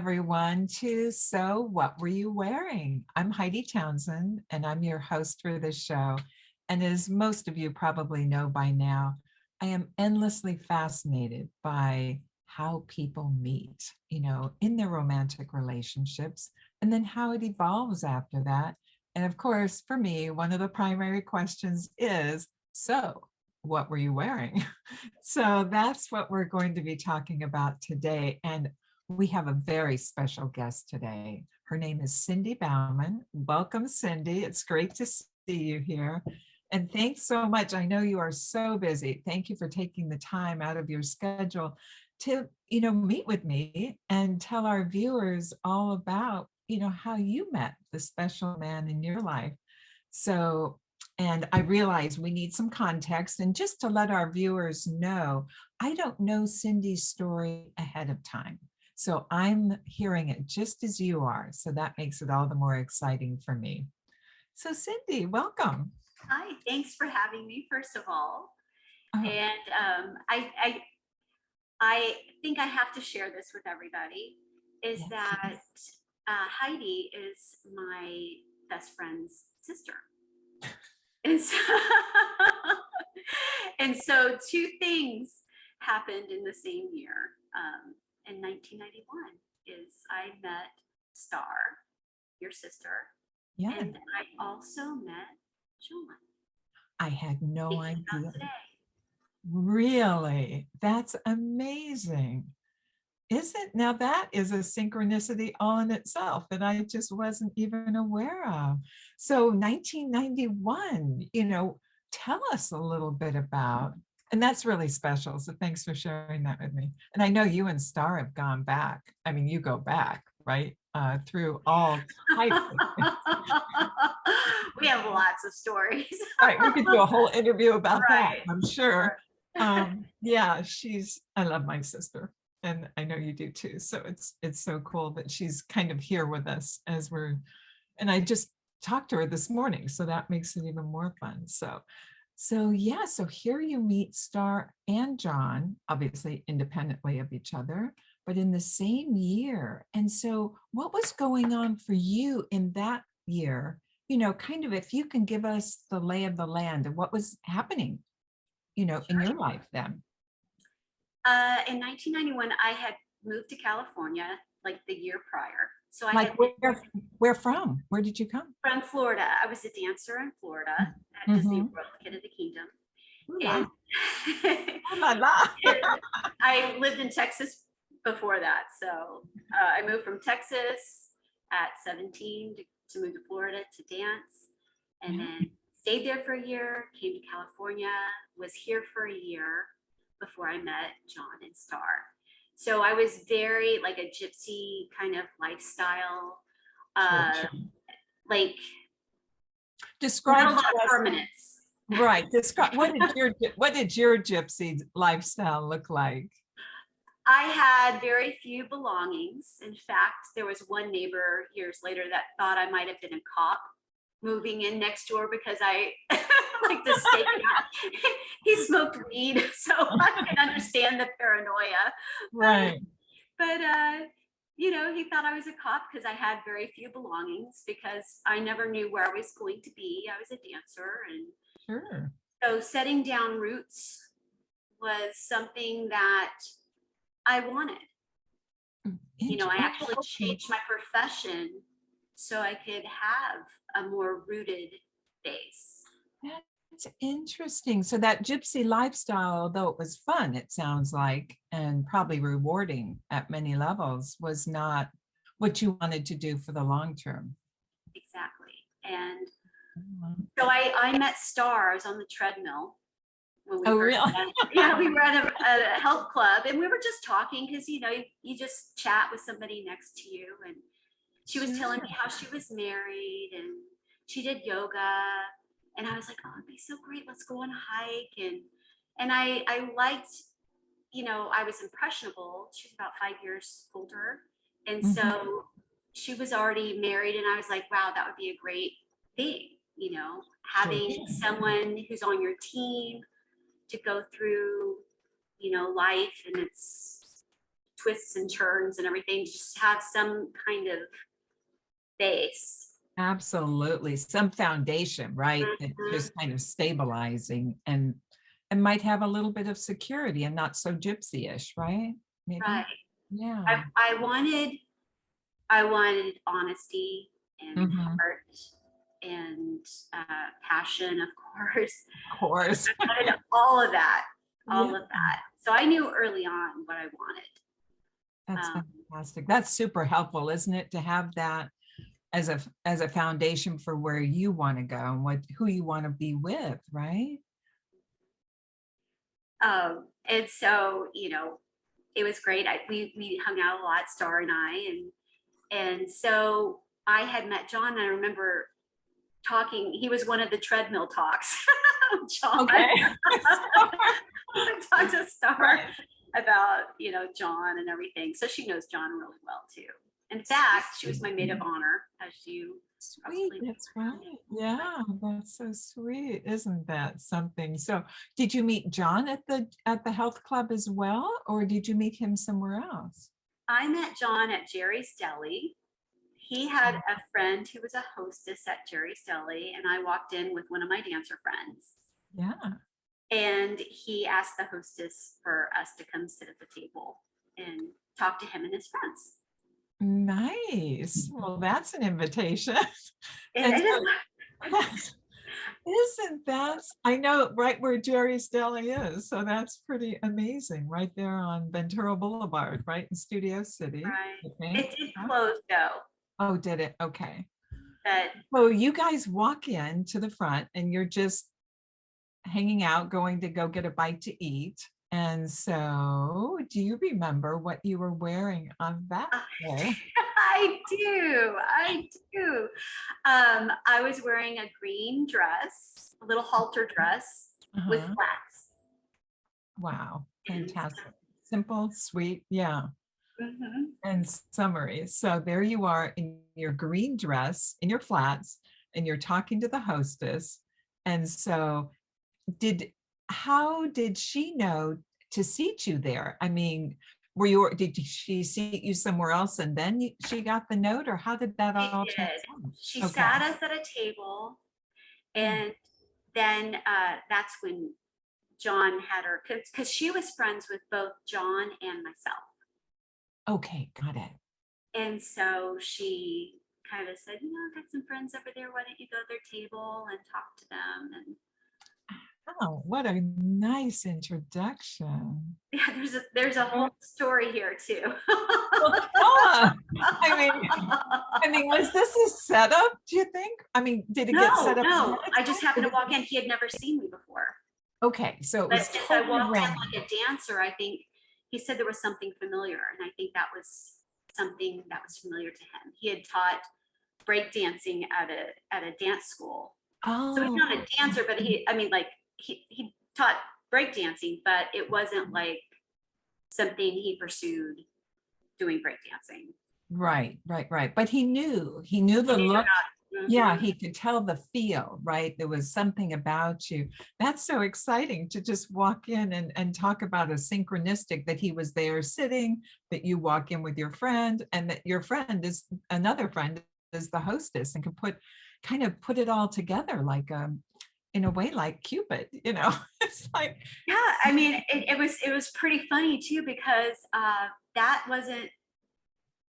everyone to So What Were You Wearing? I'm Heidi Townsend, and I'm your host for this show. And as most of you probably know by now, I am endlessly fascinated by how people meet, in their romantic relationships, and then how it evolves after that. And of course, for me, one of the primary questions is, so what were you wearing? So that's what we're going to be talking about today. And we have a very special guest today. Her name is Cindy Bauman. Welcome, Cindy. It's great to see you here. And thanks so much. I know you are so busy. Thank you for taking the time out of your schedule to, meet with me and tell our viewers all about, how you met the special man in your life. So, and I realize we need some context. And just to let our viewers know, I don't know Cindy's story ahead of time. So I'm hearing it just as you are. So that makes it all the more exciting for me. So Cindy, welcome. Hi, thanks for having me, first of all. Oh, And I think I have to share this with everybody, is yes. that Heidi is my best friend's sister. And so, and so two things happened in the same year. In 1991 is I met Star, your sister, Yeah, and I also met John. I had no Thinking about idea. today. Really? That's amazing. Is it? Now that is a synchronicity all in itself that I just wasn't even aware of. So 1991, tell us a little bit about, and that's really special. So thanks for sharing that with me. And I know you and Star have gone back. I mean, you go back, right? Through all types of We have lots of stories. right. We could do a whole interview about that, Right. I'm sure. Yeah, I love my sister. And I know you do too. So it's so cool that she's kind of here with us and I just talked to her this morning. So that makes it even more fun. So yeah, so here you meet Star and John, obviously independently of each other, but in the same year. And so what was going on for you in that year? Kind of if you can give us the lay of the land and what was happening, in your life then. In 1991, I had moved to California like the year prior. So I Like had been where from? Where did you come? from Florida. I was a dancer in Florida at Disney Mm-hmm. World, Kid of the Kingdom. Ooh And, la la. and I lived in Texas before that. So I moved from Texas at 17 to move to Florida to dance. And Yeah. then stayed there for a year, came to California, was here for a year before I met John and Star. So I was very like a gypsy kind of lifestyle, Sure. like Describe not a lot to of us, permanence. right. Describe what did your gypsy lifestyle look like? I had very few belongings. In fact, there was one neighbor years later that thought I might have been a cop moving in next door because I like to stake it out. He smoked weed, so I can understand the paranoia. Right. But he thought I was a cop because I had very few belongings because I never knew where I was going to be. I was a dancer, and Sure. so setting down roots was something that I wanted. I actually changed my profession so I could have a more rooted base. That's interesting. So that gypsy lifestyle, although it was fun, it sounds like, and probably rewarding at many levels, was not what you wanted to do for the long term. Exactly. And Mhm. so I met Star. I was on the treadmill when we Oh, first really? met. Yeah, we were at a health club and we were just talking because, you just chat with somebody next to you. And she was telling me how she was married and she did yoga. And I was like, oh, it'd be so great. Let's go on a hike. And I liked, I was impressionable. She was about 5 years older. And Mhm. so she was already married. And I was like, wow, that would be a great thing, having Sure. someone who's on your team to go through, life. And twists and turns and everything, just have some kind of base. Absolutely. Some foundation, right? That's Mhm. just kind of stabilizing and might have a little bit of security and not so gypsy-ish, right? Right. Maybe. Yeah. I wanted honesty and Mhm. heart and passion, of course. Of course. I wanted all of that, Yeah. all of that. So I knew early on what I wanted. That's Um, fantastic. That's super helpful, isn't it, to have that as a foundation for where you want to go and who you want to be with, right? and so, it was great. We hung out a lot, Star and I, and so I had met John. I remember talking. He was one of the treadmill talks. John. Okay. I talked to Star Right. about John and everything. So she knows John really well too. In fact, she was my maid of honor, as you Sweet, probably that's right. know. Yeah, that's so sweet. Isn't that something? So, did you meet John at the health club as well, or did you meet him somewhere else? I met John at Jerry's Deli. He had a friend who was a hostess at Jerry's Deli, and I walked in with one of my dancer friends. Yeah, And he asked the hostess for us to come sit at the table and talk to him and his friends. nice. Well, that's an invitation. It, And it is. so, isn't that, I know right where Jerry's Deli is, so that's pretty amazing, right there on Ventura Boulevard, right in Studio City, Right. I think. It did Yeah. close though. Oh, did it? Okay. That So you guys walk in to the front and you're just hanging out, going to go get a bite to eat. And so, do you remember what you were wearing on that day? I do. I do. I was wearing a green dress, a little halter dress with Uh-huh. flats. Wow, And fantastic. Simple, sweet, yeah, mhm. and summery. So there you are in your green dress, in your flats, and you're talking to the hostess. And so, did how did she know to seat you there? I mean, did she seat you somewhere else and then she got the note, or how did that She all did. transpire? She Okay. sat us at a table, Hmm. and then that's when John had her, because she was friends with both John and myself. Okay, got it. And so she kind of said, I've got some friends over there. Why don't you go to their table and talk to them? And Oh, what a nice introduction. yeah, there's a whole story here too. Well, tell us. I mean, was this a setup, do you think? I mean, did it get No, set up ahead no, of I just time? happened to walk in. He had never seen me before. Okay, so it But was since I totally walked in random. like a dancer, I think he said there was something familiar. And I think that was something that was familiar to him. He had taught breakdancing at a dance school. So he's Oh, not a dancer, but he taught breakdancing, but it wasn't like something he pursued doing breakdancing. right. But he knew He the knew look. about. Yeah, Mhm. he could tell the feel, right? There was something about you. That's so exciting to just walk in and talk about a synchronistic that he was there sitting, that you walk in with your friend, and that your friend is another friend is the hostess and can kind of put it all together like in a way like Cupid, you know. It's like, Yeah, I mean, it was pretty funny too because that wasn't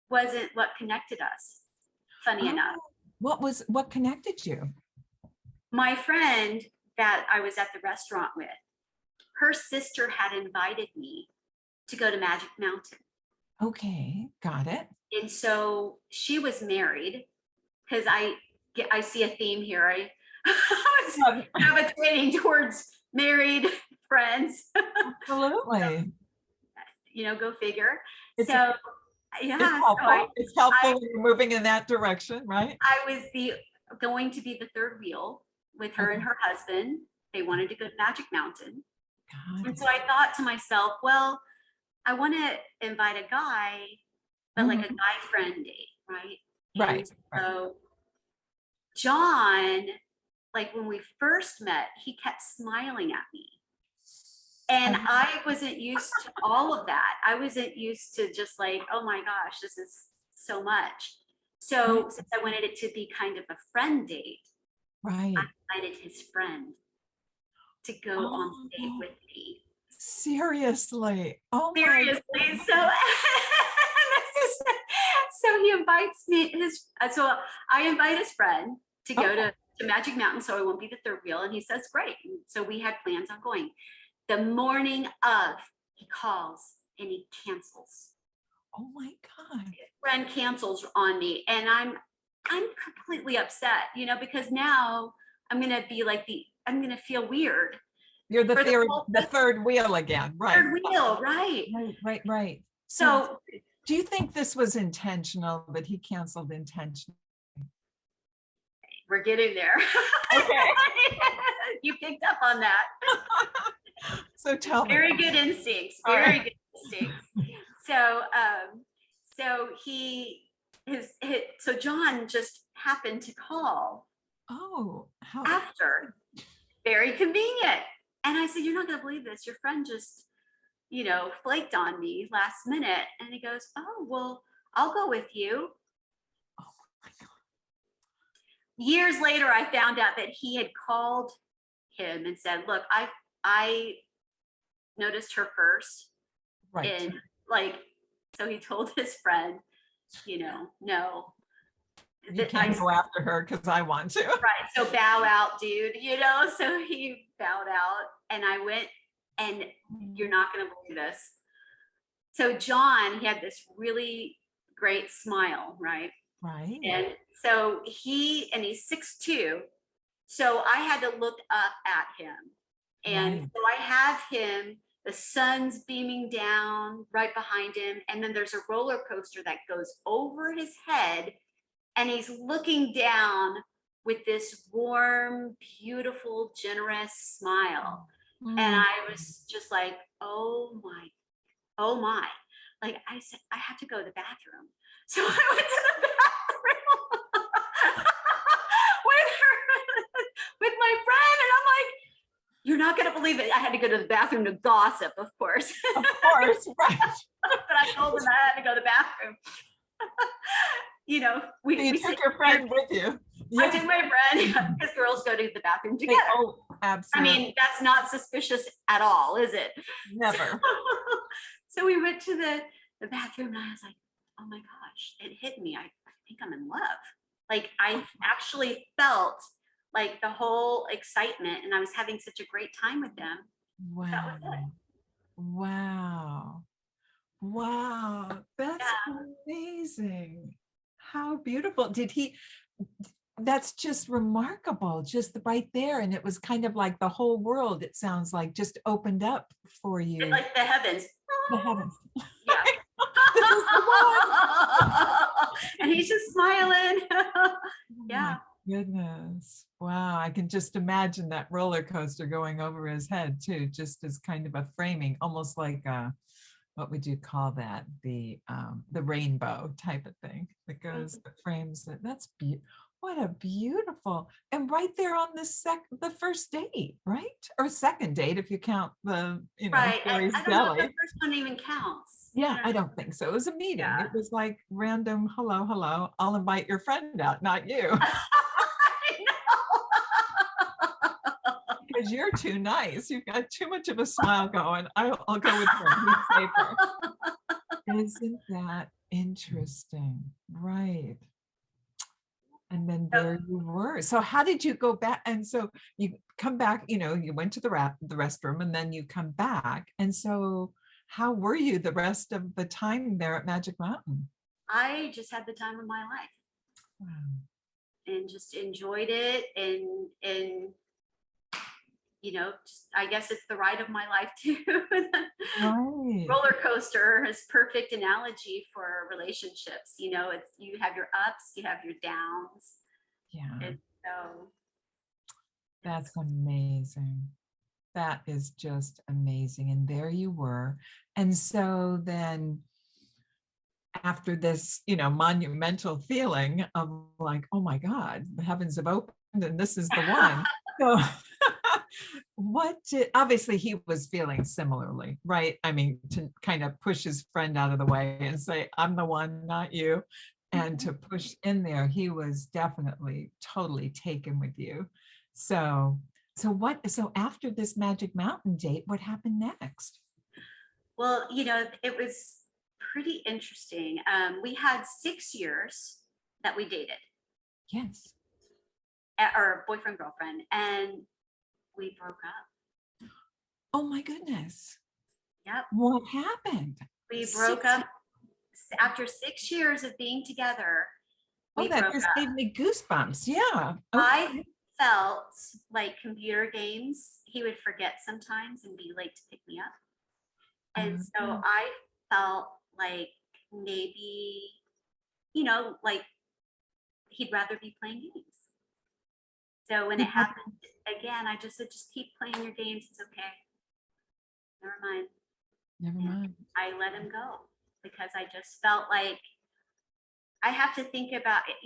what connected us. Funny oh, enough, what connected you? my friend that I was at the restaurant with, her sister had invited me to go to Magic Mountain, Okay, got it. and so she was married because I see a theme here. I was gravitating towards married friends. Absolutely. Go figure. It's So it's yeah, so helpful. It's helpful I when you're moving in that direction, right? I was the going to be the third wheel with her and Okay. her husband. They wanted to go to Magic Mountain. Got And it. so I thought to myself, well, I want to invite a guy, but like a Mhm. guy friend date, right? And Right, right. so John, like when we first met, he kept smiling at me. And I wasn't used to all of that. I wasn't used to just like, oh my gosh, this is so much. So since I wanted it to be kind of a friend date, I Right. invited his friend to go on the date Oh, with me. seriously. Oh my Seriously. God. So, so he invites me, so I invite his friend to go Oh, to Magic Mountain so I won't be the third wheel. And he says, great. And so we had plans on going. The morning of, he calls and he cancels. oh my God. Friend cancels on me, and I'm completely upset, because now I'm gonna be like I'm gonna feel weird You're for the whole the third wheel again. Right. third wheel, right? Right. So So do you think this was intentional, that he canceled intentionally? we're getting there. Okay. You picked up on that. So tell me. Very good instincts. All Very right. good instincts. So, so so John just happened to call Oh, how after. Very convenient. And I said, you're not going to believe this. Your friend just, flaked on me last minute. And he goes, oh, well, I'll go with you. oh my God. Years later, I found out that he had called him and said, look, I noticed her first. Right. And so he told his friend, no. You can't go after her because I want to. Right. So bow out, dude, so he bowed out and I went, and you're not going to believe this. So John, he had this really great smile, right? Right. And so he's 6'2". So I had to look up at him. And Right. so I have him, the sun's beaming down right behind him. And then there's a roller coaster that goes over his head. And he's looking down with this warm, beautiful, generous smile. And Mm. I was just like, oh my. Like I said, I have to go to the bathroom. So I went to the bathroom with with my friend. And I'm like, you're not going to believe it. I had to go to the bathroom to gossip, of course. Of course, right. But I told him I had to go to the bathroom. You took your friend with you. I took my friend, because girls go to the bathroom together. Oh, absolutely. I mean, that's not suspicious at all, is it? Never. So we went to the bathroom and I was like, oh my gosh, it hit me. I think I'm in love. Like I actually felt like the whole excitement, and I was having such a great time with them. Wow. That was it. Wow. Wow. That's amazing. How beautiful. That's just remarkable, just right there. And it was kind of like the whole world, it sounds like, just opened up for you. It's like the heavens. The heavens. Yeah. This is the one. And he's just smiling. Oh Yeah. my goodness. Wow. I can just imagine that roller coaster going over his head too, just as kind of a framing, almost like what would you call that? The rainbow type of thing that goes, that frames it. That's beautiful. What a beautiful, and right there on the first date, right? Or second date, if you count the, Right. Gary's I don't know if Deli. the first one even counts. Yeah, I don't think so. It was a meeting. Yeah. It was like random, hello, I'll invite your friend out, not you. I know. Because you're too nice. You've got too much of a smile going. I'll go with him. He's safer. Isn't that interesting? Right. And then there you were. So how did you go back? And so you come back, you went to the restroom and then you come back. And so how were you the rest of the time there at Magic Mountain? I just had the time of my life. Wow. And just enjoyed it, and just, I guess it's the ride of my life too. Right. Roller coaster is perfect analogy for relationships. It's, you have your ups, you have your downs. Yeah. And so That's amazing. That is just amazing. And there you were. And so then after this, monumental feeling of like, oh my God, the heavens have opened and this is the one. So Obviously he was feeling similarly, right? I mean, to kind of push his friend out of the way and say, I'm the one, not you. And to push in there, he was definitely totally taken with you. So, so after this Magic Mountain date, what happened next? Well, it was pretty interesting. We had 6 years that we dated, Yes. or boyfriend, girlfriend, and we broke up. Oh my goodness. Yep. What happened? We broke Six. up after 6 years of being together. Oh, We that broke just up. gave me goosebumps. Yeah. I Okay. felt like computer games, he would forget sometimes and be late to pick me up. And so Oh, I felt like maybe, like he'd rather be playing games. So when it he prob- happened again, I just said, just keep playing your games. It's okay. Never mind. Never And mind. I let him go because I just felt like I have to think about it.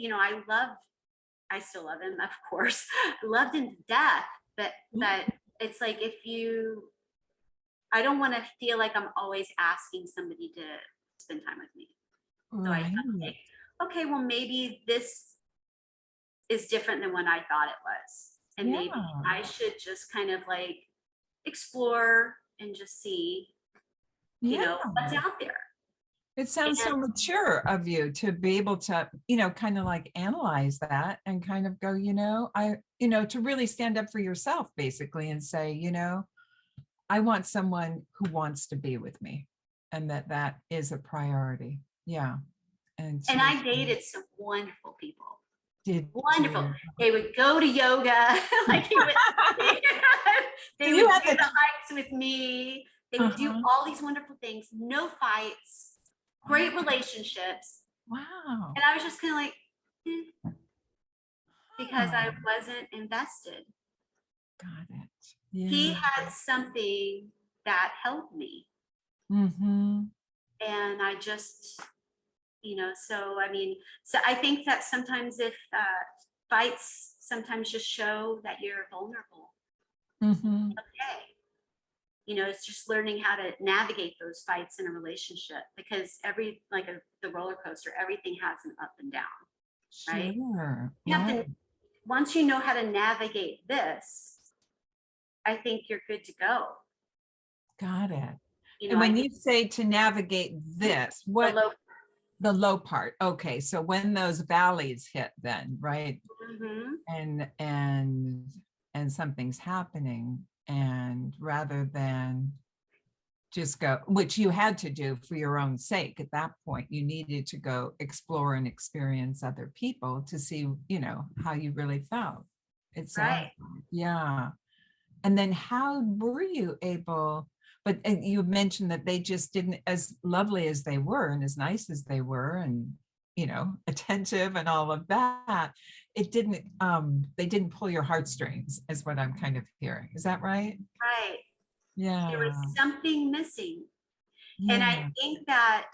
I still love him, of course. I loved him to death, but it's like I don't want to feel like I'm always asking somebody to spend time with me. So I Right. felt like, okay, well, maybe this is different than what I thought it was. And maybe Yeah. I should just kind of like explore and just see, Yeah. what's out there. It sounds And so mature of you to be able to, kind of like analyze that and kind of go, to really stand up for yourself basically and say, I want someone who wants to be with me and that is a priority. Yeah. And and to I dated some wonderful people. did Wonderful. you They would go to yoga, like he would. so They you would had do the the hikes with me. They would do uh-huh. all these wonderful things. No fights, great Wow. relationships, Wow. and I was just kind of like, because I Huh. wasn't invested. Got it. He Yeah. had something that helped me, Mm-hmm. and I just, so I mean, so I think that sometimes if fights sometimes just show that you're vulnerable. Mm-hmm. Okay. It's just learning how to navigate those fights in a relationship because the roller coaster, everything has an up and down, right? Sure. You have Right. to, once you know how to navigate this, I think you're good to go. Got it. And I when think you say to navigate this, the what low. the low part? Okay, so when those valleys hit, then, right? Mm-hmm. And something's happening, and rather than just go, which you had to do for your own sake at that point, you needed to go explore and experience other people to see, how you really felt. It sounds, Right. yeah. And then how were you able, but and you mentioned that they just didn't, as lovely as they were and as nice as they were and, attentive and all of that, they didn't pull your heartstrings is what I'm kind of hearing. Is that right? Right. There was Yeah. something missing. And I Yeah. think that,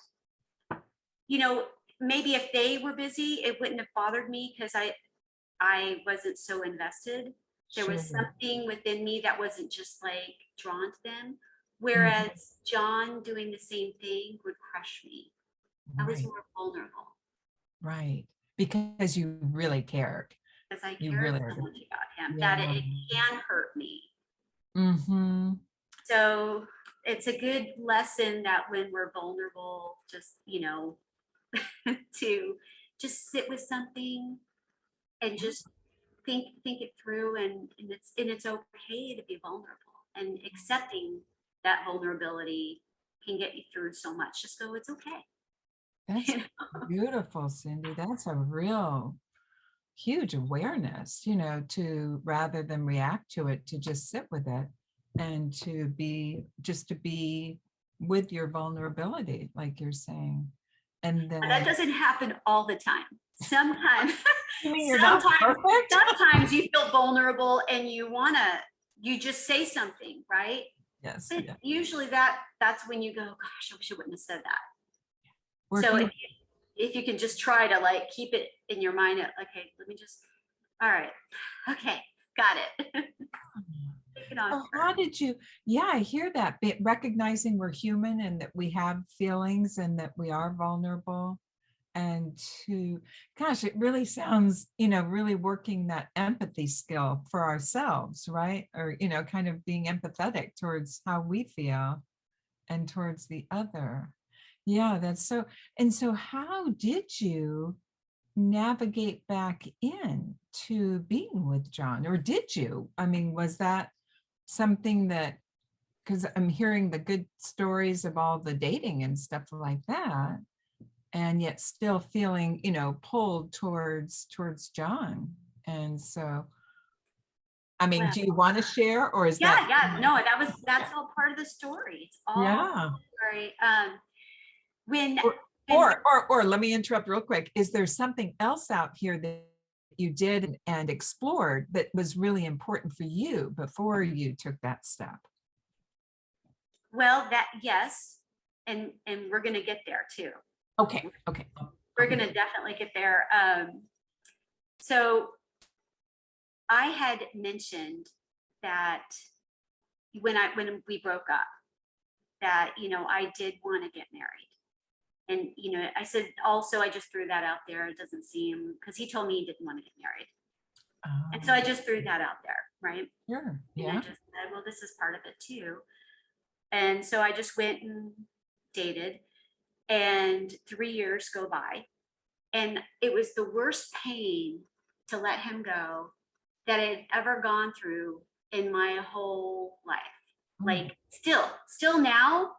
you know, maybe if they were busy, it wouldn't have bothered me because I wasn't so invested. There was Sure. something within me that wasn't just like drawn to them. Mhm. Whereas John doing the same thing would crush me. I was Right. more vulnerable Right. Because you really cared. because I You cared really so are. much about him that Yeah. it can hurt me. Mm-hmm. So it's a good lesson that when we're vulnerable, just, to just sit with something and just think it through and it's okay to be vulnerable and accepting that vulnerability can get you through so much. Just go, it's okay. That's You know? beautiful, Cindy. That's a real huge awareness, to rather than react to it, to just sit with it and to be with your vulnerability, like you're saying. And But that then, doesn't happen all the time. Sometimes, you mean you're not sometimes, perfect? sometimes you feel vulnerable and you just say something, right? Yes, But yeah. usually that's when you go, gosh, I wish I wouldn't have said that. So Working, if you can just try to like keep it in your mind, okay, let me just, all right, okay, got it. Take it on So her. how did you, yeah, I hear that, recognizing we're human and that we have feelings and that we are vulnerable. And to, gosh, it really sounds, really working that empathy skill for ourselves, right? Or, kind of being empathetic towards how we feel and towards the other. Yeah, that's so. And so, how did you navigate back in to being with John? Or did you? I mean, was that something that, because I'm hearing the good stories of all the dating and stuff like that, and yet still feeling, pulled towards John. And so, I mean, Well, do you want to share, or is that? yeah, yeah. No, that's all part of the story. It's all Yeah. story. When Or, when or let me interrupt real quick. Is there something else out here that you did and explored that was really important for you before you took that step? well, that yes, and we're gonna get there too. Okay. Okay. We're gonna definitely get there. So I had mentioned that when we broke up, that I did want to get married. And I said also, I just threw that out there. It doesn't seem, because he told me he didn't want to get married. And so I just threw that out there, right? Sure. And I Yeah. just said, well, this is part of it too. And so I just went and dated, and 3 years go by. And it was the worst pain to let him go that I had ever gone through in my whole life. Oh, Like still now,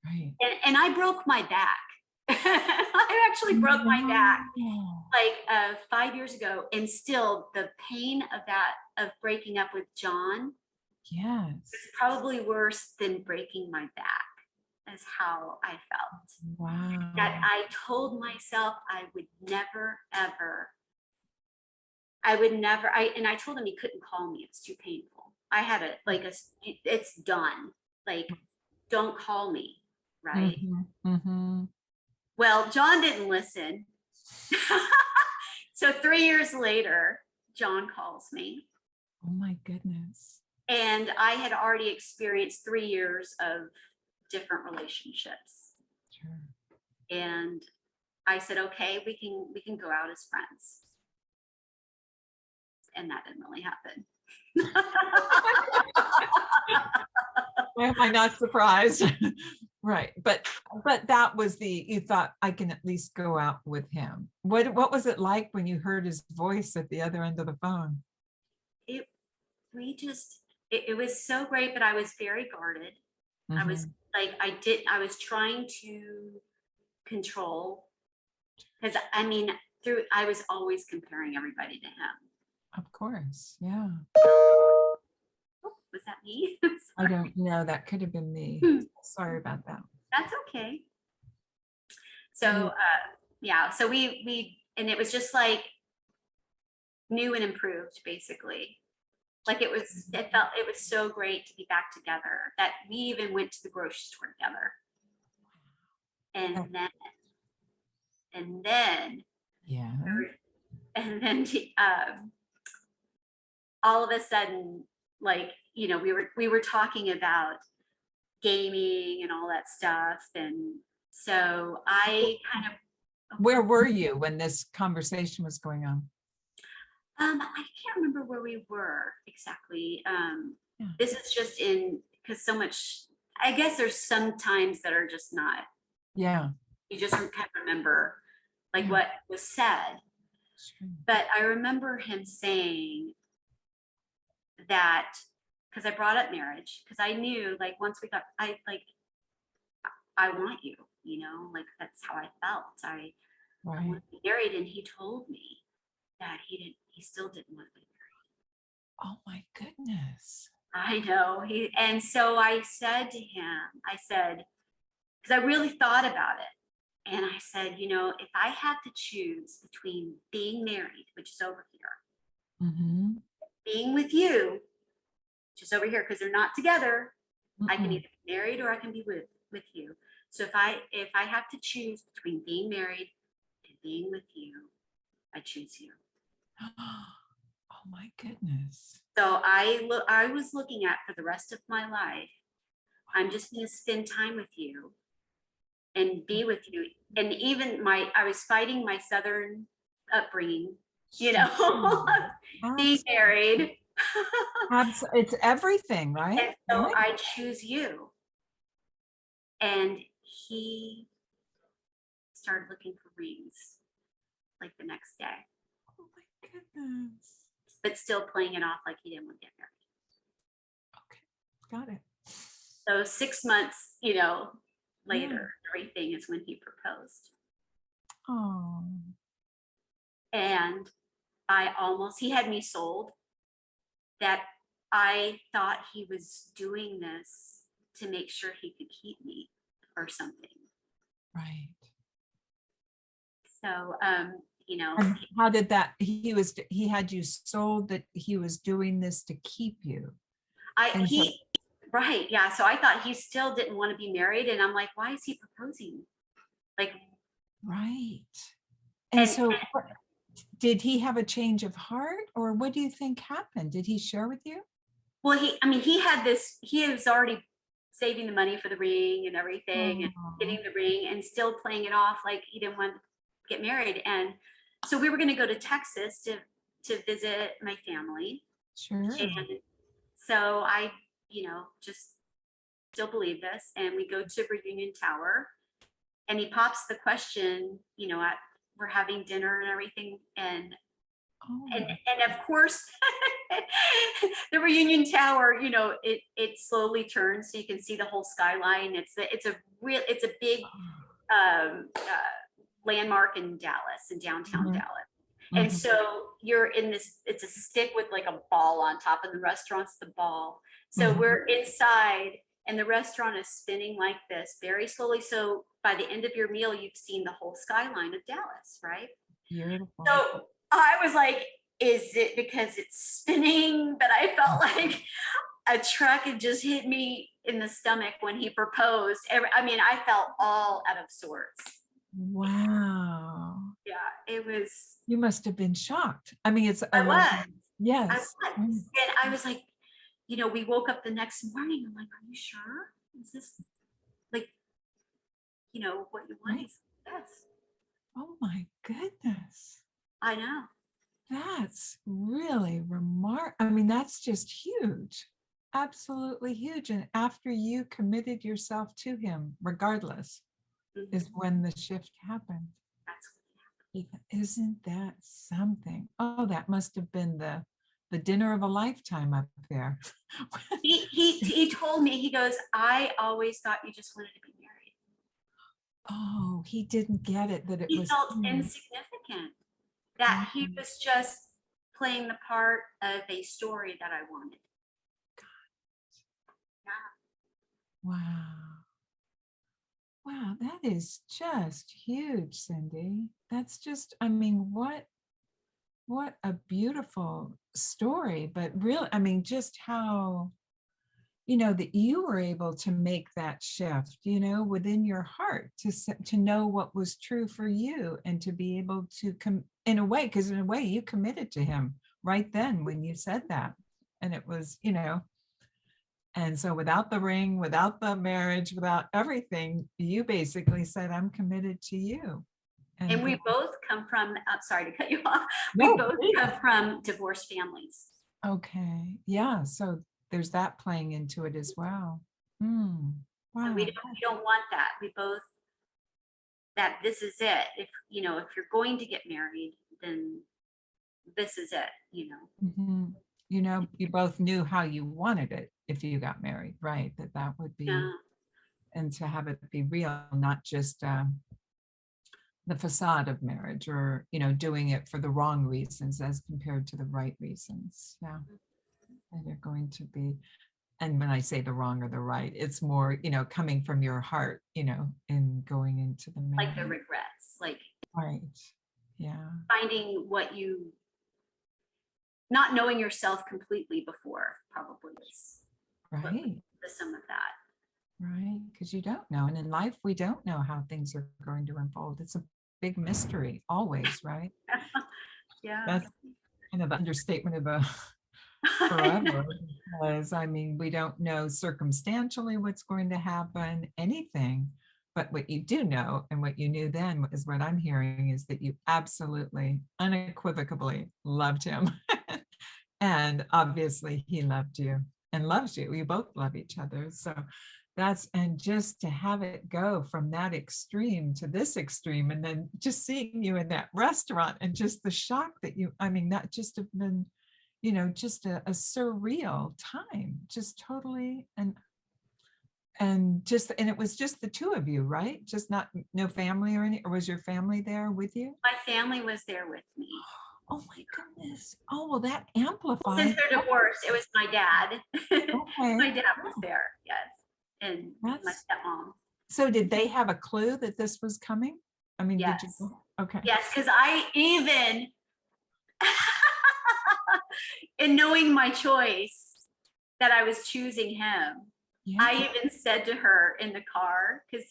right. and I broke my back. I actually broke my back No. like 5 years ago, and still the pain of breaking up with John is Yes. probably worse than breaking my back, is how I felt. That Wow. I told myself I would never, and I told him he couldn't call me. It's too painful. I had it's done. Like, don't call me. Right. Mm-hmm. Mm-hmm. Well, John didn't listen. So 3 years later, John calls me, Oh my goodness. and I had already experienced 3 years of different relationships. Sure. And I said, okay, we can go out as friends. And that didn't really happen. Why am I not surprised? Right. But that was you thought, I can at least go out with him. What was it like when you heard his voice at the other end of the phone? it it was so great, but I was very guarded. I was Mhm. like, I was trying to control, because I was always comparing everybody to him. Of course. Yeah. Oh, was that me? I Sorry. don't know. That could have been me. Sorry about that. That's okay. So Yeah. yeah, so we and it was just like new and improved, basically. Like it was so great to be back together that we even went to the grocery store together. Yeah. And then and then Yeah. and then all of a sudden, like, we were talking about gaming and all that stuff. And so I kind of, Where were you when this conversation was going on? I can't remember where we were exactly. Yeah. This is just because so much, I guess there's some times that are just not, Yeah. you just can't remember like Yeah. what was said. Sure. But I remember him saying that, because I brought up marriage, because I knew, like, once we got, I want you, like that's how I felt. I Right. want to be married. And he told me that he still didn't want to be Oh my goodness. married. I know. And so I said to him, I said, because I really thought about it. And I said, if I had to choose between being married, which is over here, Mm-hmm. being with you, which is over here, because they're not together, I can Mm-mm. either be married or I can be with you. So if I have to choose between being married and being with you, I choose you. Oh my goodness. So I was looking at for the rest of my life, I'm just going to spend time with you and be with you. And even I was fighting my Southern upbringing, you know, being married. It's everything, right? And so I choose you. And he started looking for rings like the next day, Oh my goodness. but still playing it off like he didn't want to get married. Okay, got it. So 6 months, later, everything is when he proposed. Oh, And he had me sold that I thought he was doing this to make sure he could keep me or something. right. So, And how did that, he had you sold that he was doing this to keep you? right. Yeah. So I thought he still didn't want to be married. And I'm like, why is he proposing? Like, right. And so did he have a change of heart, or what do you think happened? Did he share with you? well, he was already saving the money for the ring and everything and getting the ring and still playing it off like he didn't want to get married. And so we were going to go to Texas to visit my family. Sure. And so I, just still believe this. And we go to Reunion Tower and he pops the question, we're having dinner and everything. And of course, the Reunion Tower, it slowly turns so you can see the whole skyline. It's a big landmark in Dallas, in downtown Dallas. And so you're in this, it's a stick with like a ball on top, and the restaurant's the ball. So we're inside and the restaurant is spinning like this very slowly. So by the end of your meal, you've seen the whole skyline of Dallas, right? Beautiful. So I was like, is it because it's spinning? But I felt like a truck had just hit me in the stomach when he proposed. I felt all out of sorts. Wow. Yeah, it was. You must have been shocked. I mean, I was. Yes. And I was like, we woke up the next morning. I'm like, are you sure? Is this like, what you want? Right. Yes. Oh my goodness. I know. That's really remarkable. I mean, that's just huge. Absolutely huge. And after you committed yourself to him, regardless, is when the shift happened. That's what happened. Isn't that something? Oh, that must have been the dinner of a lifetime up there. He told me, he goes, I always thought you just wanted to be married. Oh, he didn't get it that it He was felt insignificant, that he was just playing the part of a story that I wanted. Yeah. Wow. Wow, that is just huge, Cindy. That's just, I mean, what a beautiful story, but really, I mean, just how, that you were able to make that shift, within your heart to know what was true for you and to be able to come in a way, because in a way you committed to him right then when you said that. And it was, and so without the ring, without the marriage, without everything, you basically said, I'm committed to you. And we both come from, I'm sorry to cut you off. No, we both come from divorced families. Okay. Yeah. So there's that playing into it as well. Wow. So we don't want that. We both, that this is it. If you're going to get married, then this is it, You both knew how you wanted it if you got married, right? That would be, and to have it be real, not just the facade of marriage, or doing it for the wrong reasons as compared to the right reasons. Yeah, and they're going to be. And when I say the wrong or the right, it's more, coming from your heart, in going into the marriage. Like the regrets, like right. Yeah. Finding not knowing yourself completely before probably is right. Some of that. Right, because you don't know. And in life, we don't know how things are going to unfold. It's a big mystery, always, right? Yeah. That's kind of understatement of forever, because I mean, we don't know circumstantially what's going to happen, anything. But what you do know, and what you knew then, is what I'm hearing, is that you absolutely, unequivocally loved him. And obviously he loved you and loves you. You both love each other. So that's, and just to have it go from that extreme to this extreme, and then just seeing you in that restaurant and just the shock that you, I mean, that just have been, just a surreal time, just totally. And just, and it was just the two of you, right? Just not, no family or any, or was your family there with you? My family was there with me. Oh my goodness. Oh, well, that Well, since amplifies. they're divorced, it was my dad. Okay. My dad was there, yes, and my That's, stepmom. so did they have a clue that this was coming? I mean, did you? Yes, Okay. yes, because I even, in knowing my choice, that I was choosing him, Yeah. I even said to her in the car, because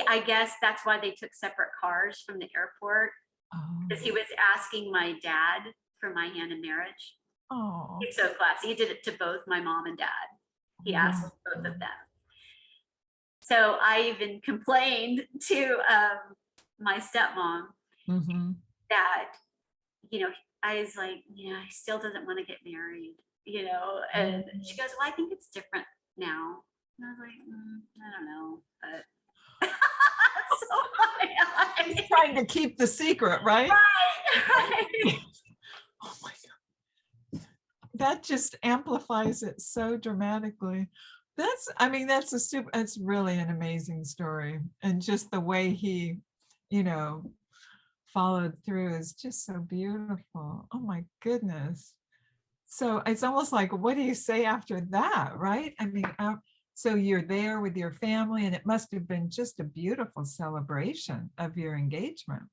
I guess that's why they took separate cars from the airport, Oh. because he was asking my dad for my hand in marriage. Oh. He's so classy. He did it to both my mom and dad. He asked both of them. So I even complained to my stepmom that, I was like, yeah, he still doesn't want to get married, and she goes, well, I think it's different now. And I was like, I don't know, but it's so funny. He's trying to keep the secret, right? Right. Oh my God. That just amplifies it so dramatically. That's, I mean, it's really an amazing story. And just the way he, followed through is just so beautiful. Oh my goodness. So it's almost like, what do you say after that, right? I mean, so you're there with your family, and it must have been just a beautiful celebration of your engagement.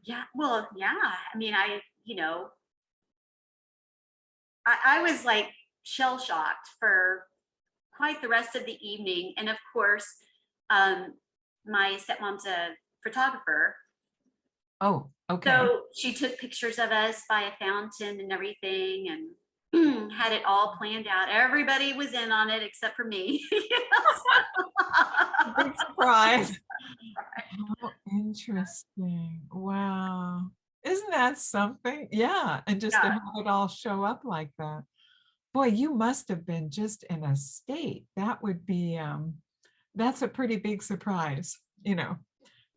Yeah, well, yeah. I mean, I was like shell shocked for quite the rest of the evening. And of course, my stepmom's a photographer. Oh, okay. So she took pictures of us by a fountain and everything, and had it all planned out. Everybody was in on it except for me. Big surprise. How interesting. Wow. Isn't that something? Yeah. And just to Yeah. have it all show up like that. Boy, you must have been just in a state. That would be, that's a pretty big surprise,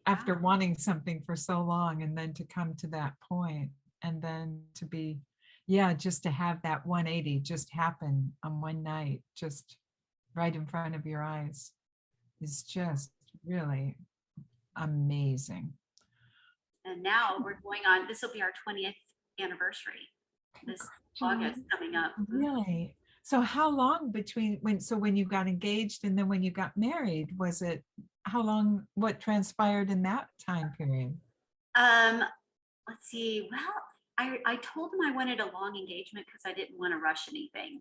after wanting something for so long, and then to come to that point, and then to be, yeah, just to have that 180 just happen on one night, just right in front of your eyes, is just really amazing. And now we're going on, this will be our 20th anniversary this August coming up. Really? So how long between when you got engaged and then when you got married, was it, how long, what transpired in that time period? Let's see. Well, I told him I wanted a long engagement because I didn't want to rush anything.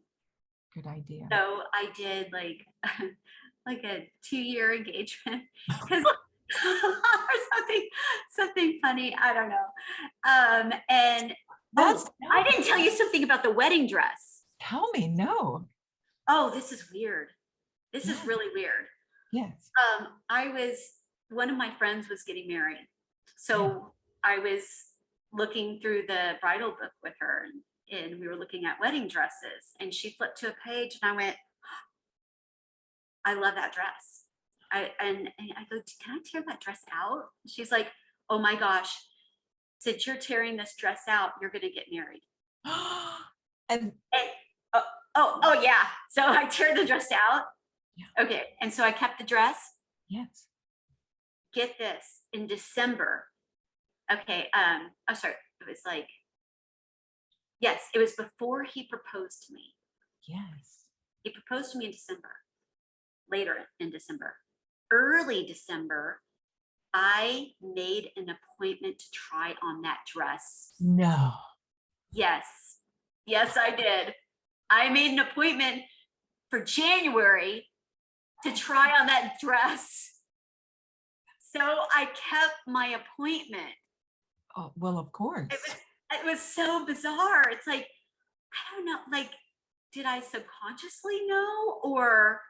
Good idea. So I did like like a 2-year engagement because something funny. I don't know. And That's, I didn't tell you something about the wedding dress. tell me, no. Oh, this is weird. This is Yeah. really weird. Yes. One of my friends was getting married. So I was looking through the bridal book with her, and we were looking at wedding dresses, and she flipped to a page and I went, I love that dress. And I go, can I tear that dress out? She's like, oh my gosh, since you're tearing this dress out, you're going to get married. And And, oh yeah. So I tear the dress out. Yeah. Okay. And so I kept the dress. yes. Get this, in December. Okay. I'm sorry. It was like, yes, it was before he proposed to me. Yes. He proposed to me in December, later in December. Early December, I made an appointment to try on that dress. No. Yes. Yes, I did. I made an appointment for January to try on that dress. So I kept my appointment. Oh, well, of course. It was so bizarre. It's like, I don't know, like, did I subconsciously know, or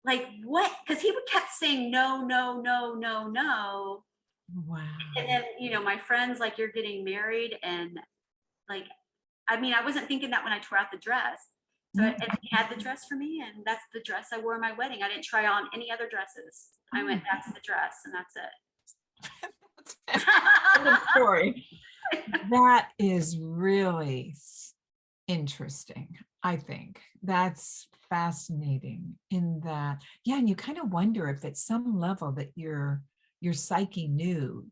like what? Because he would kept saying no, no, no, no, no. And Wow. then, my friends, like, you're getting married, and like, I mean, I wasn't thinking that when I tore out the dress. So No. and he had the dress for me, and that's the dress I wore in my wedding. I didn't try on any other dresses. I Oh, went, that's the dress, and that's that's it. end of story. That is really interesting. I think that's fascinating in that, yeah, and you kind of wonder if at some level that your psyche knew,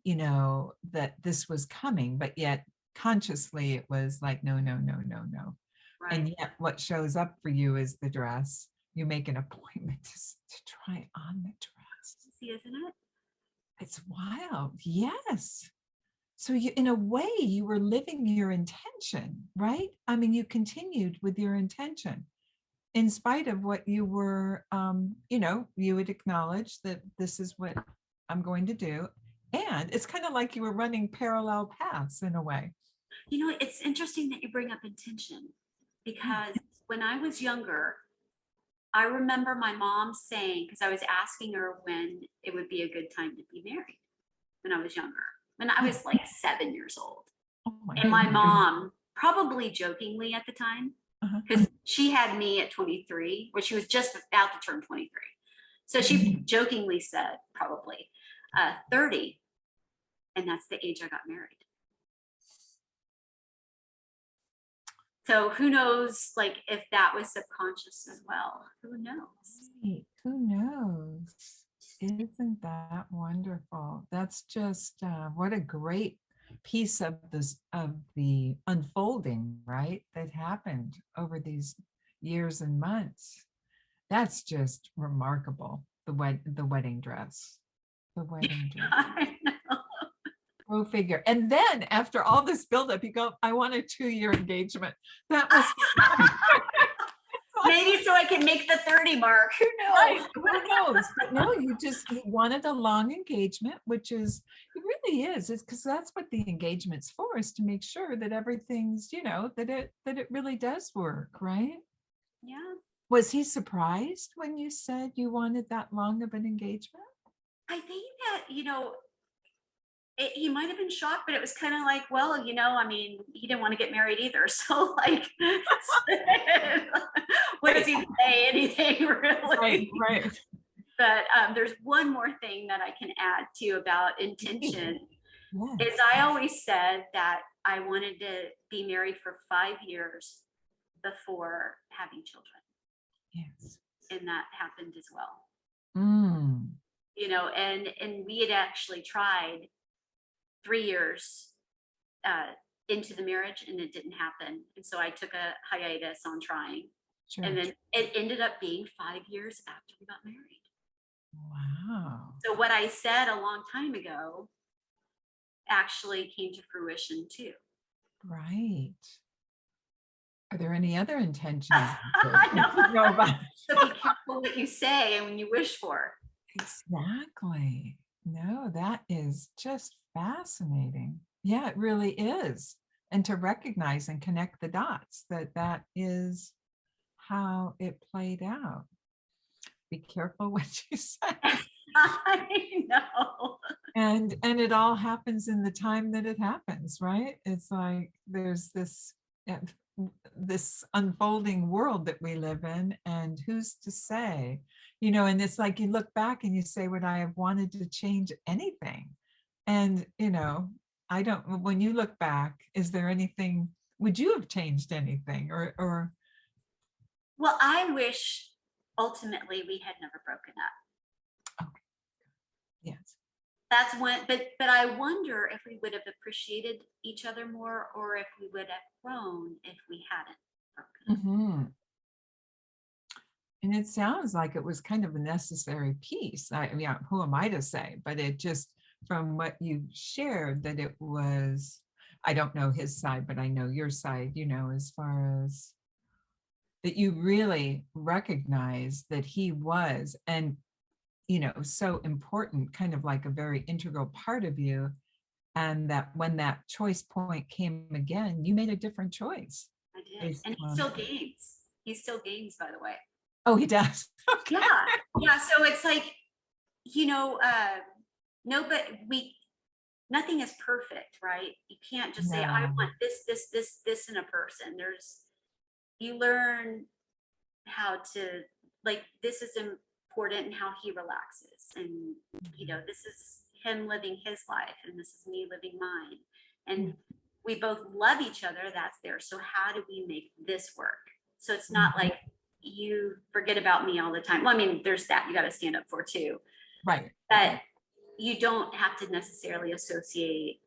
that this was coming, but yet consciously it was like, no, no, no, no, no. Right. And yet what shows up for you is the dress. You make an appointment to try on the dress. See, isn't it? It's wild. Yes. So you, in a way, you were living your intention, right? I mean, you continued with your intention in spite of what you were, you would acknowledge that this is what I'm going to do. And it's kind of like you were running parallel paths in a way. It's interesting that you bring up intention, Yeah. because when I was younger, I remember my mom saying, because I was asking her when it would be a good time to be married when I was younger, when I Yeah. was like 7 years old. Oh my And my goodness. mom, probably jokingly at the time, Uh-huh. because she had me at 23, where she was just about to turn 23. So she Mhm. jokingly said, probably 30. And that's the age I got married. So who knows, like, if that was subconscious as well? Who knows? Right. Who knows? Isn't that wonderful? That's just what a great piece of this of the unfolding, right? That happened over these years and months. That's just remarkable. The wedding dress. The wedding dress. I know. Go figure. And then after all this buildup, you go, I want a 2-year engagement. That must be Maybe so I can make the 30 mark. Who right. knows? Who knows? But no, you wanted a long engagement, which is it really is. It's because that's what the engagement's for, is to make sure that everything's, that it really does work, right? Yeah. Was he surprised when you said you wanted that long of an engagement? I think that, he might have been shocked, but it was kind of like, well, I mean, he didn't want to get married either. So, like, what does Right, he say? Anything right, really? right. But there's one more thing that I can add to about intention. Is Yes, I always said that I wanted to be married for 5 years before having children, yes. and that happened as well. Mm, And we had actually tried 3 years uh, into the marriage, and it didn't happen. And so I took a hiatus on trying. And sure. then it ended up being 5 years after we got married. Wow. So what I said a long time ago actually came to fruition too. Right. Are there any other intentions I you should know know. about? So be careful what you say and when you wish for. Exactly. No, that is just fascinating. Yeah, it really is. And to recognize and connect the dots that that is how it played out. Be careful what you say. I know. And it all happens in the time that it happens, right? It's like there's uh, this unfolding world that we live in, and who's to say, and it's like you look back and you say, would I have wanted to change anything? And I don't, when you look back, is there anything, would you have changed anything, or Well, I wish ultimately we had never broken up. okay, yes. That's when, but I wonder if we would have appreciated each other more, or if we would have grown if we hadn't broken up. Mhm. And it sounds like it was kind of a necessary piece. I mean, who am I to say? But it just, from what you shared, that it was, I don't know his side, but I know your side, as far as that you really recognize that he was, and, so important, kind of like a very integral part of you. And that when that choice point came again, you made a different choice. I did. And he still games. He still games, by the way. Oh, he does. Okay. Yeah. Yeah. So it's like, no, but nothing is perfect, right? You can't just say, I No. want this in a person. You learn how to, like, this is important and how he relaxes. And, this is him living his life and this is me living mine. And we both love each other. That's there. So how do we make this work? So it's not like you forget about me all the time. Well, I mean, there's that you got to stand up for too. Right. But you don't have to necessarily associate,